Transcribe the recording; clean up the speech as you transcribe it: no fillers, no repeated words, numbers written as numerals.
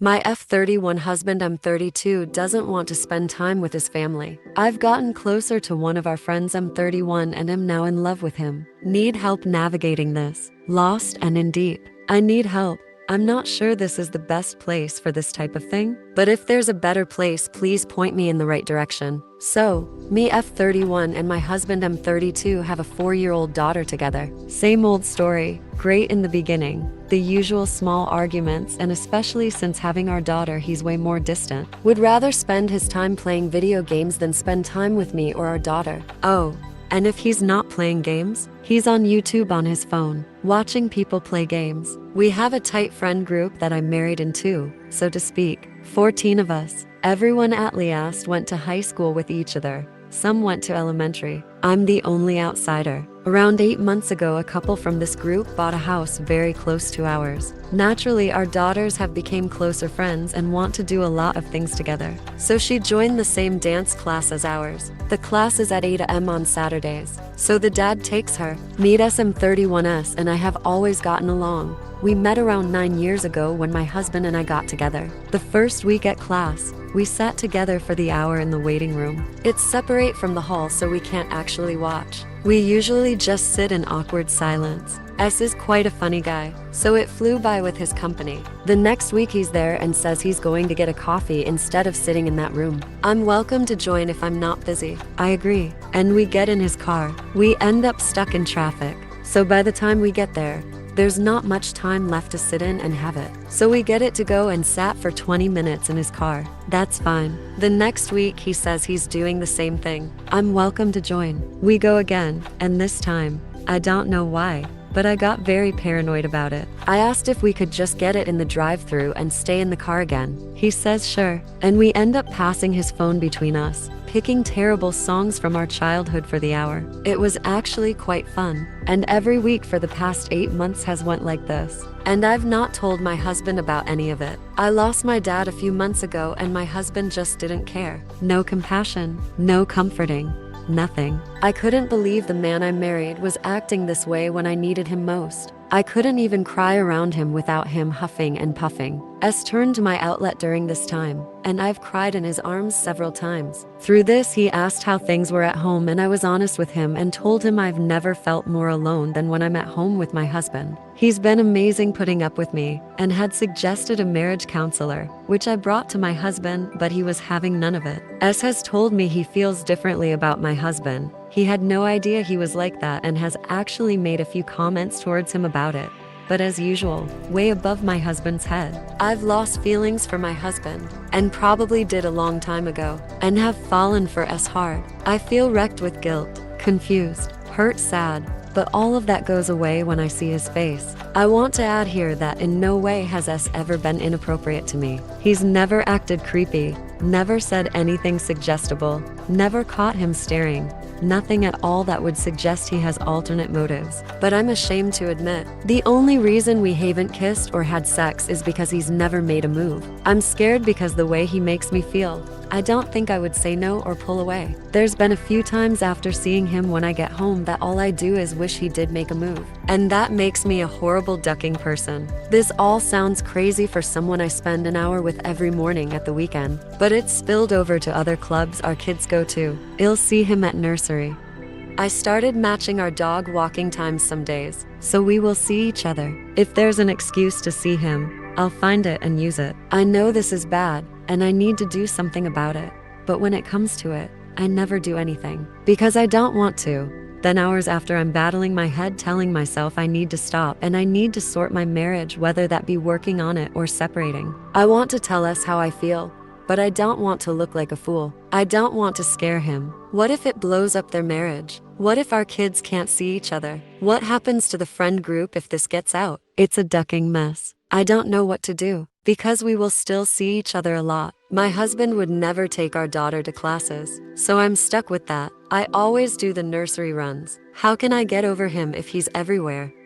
My F31 husband, I'm 32, doesn't want to spend time with his family. I've gotten closer to one of our friends, I'm 31, and am now in love with him. Need help navigating this. Lost and in deep. I need help. I'm not sure this is the best place for this type of thing, but if there's a better place, please point me in the right direction. So, me F31 and my husband M32 have a 4-year-old daughter together. Same old story, great in the beginning. The usual small arguments, and especially since having our daughter, he's way more distant. Would rather spend his time playing video games than spend time with me or our daughter. Oh, and if he's not playing games, he's on YouTube on his phone, watching people play games. We have a tight friend group that I'm married into, so to speak. 14 of us. Everyone at least went to high school with each other. Some went to elementary. I'm the only outsider. Around 8 months ago, a couple from this group bought a house very close to ours. Naturally, our daughters have become closer friends and want to do a lot of things together. So she joined the same dance class as ours. The class is at 8 a.m. on Saturdays. So the dad takes her. Meet SM31S, and I have always gotten along. We met around 9 years ago when my husband and I got together. The first week at class, we sat together for the hour in the waiting room. It's separate from the hall, so we can't actually watch. We usually just sit in awkward silence. S is quite a funny guy, so it flew by with his company. The next week he's there and says he's going to get a coffee instead of sitting in that room. I'm welcome to join if I'm not busy. I agree, and we get in his car. We end up stuck in traffic, so by the time we get there, there's not much time left to sit in and have it. So we get it to go and sat for 20 minutes in his car. That's fine. The next week he says he's doing the same thing. I'm welcome to join. We go again, and this time, I don't know why, but I got very paranoid about it. I asked if we could just get it in the drive-thru and stay in the car again. He says sure, and we end up passing his phone between us, picking terrible songs from our childhood for the hour. It was actually quite fun, and every week for the past 8 months has went like this. And I've not told my husband about any of it. I lost my dad a few months ago and my husband just didn't care. No compassion, no comforting. Nothing. I couldn't believe the man I married was acting this way when I needed him most. I couldn't even cry around him without him huffing and puffing. S turned to my outlet during this time, and I've cried in his arms several times. Through this, he asked how things were at home, and I was honest with him and told him I've never felt more alone than when I'm at home with my husband. He's been amazing putting up with me and had suggested a marriage counselor, which I brought to my husband, but he was having none of it. S has told me he feels differently about my husband. He had no idea he was like that and has actually made a few comments towards him about it. But as usual, way above my husband's head. I've lost feelings for my husband, and probably did a long time ago, and have fallen for S hard. I feel wrecked with guilt, confused, hurt, sad, but all of that goes away when I see his face. I want to add here that in no way has S ever been inappropriate to me. He's never acted creepy, never said anything suggestible, never caught him staring. Nothing at all that would suggest he has alternate motives. But I'm ashamed to admit, the only reason we haven't kissed or had sex is because he's never made a move. I'm scared because the way he makes me feel. I don't think I would say no or pull away. There's been a few times after seeing him when I get home that all I do is wish he did make a move. And that makes me a horrible ducking person. This all sounds crazy for someone I spend an hour with every morning at the weekend, but it's spilled over to other clubs our kids go to. I'll see him at nursery. I started matching our dog walking times some days, so we will see each other. If there's an excuse to see him, I'll find it and use it. I know this is bad, and I need to do something about it. But when it comes to it, I never do anything. Because I don't want to. Then hours after, I'm battling my head telling myself I need to stop and I need to sort my marriage, whether that be working on it or separating. I want to tell us how I feel, but I don't want to look like a fool. I don't want to scare him. What if it blows up their marriage? What if our kids can't see each other? What happens to the friend group if this gets out? It's a ducking mess. I don't know what to do, because we will still see each other a lot. My husband would never take our daughter to classes, so I'm stuck with that. I always do the nursery runs. How can I get over him if he's everywhere?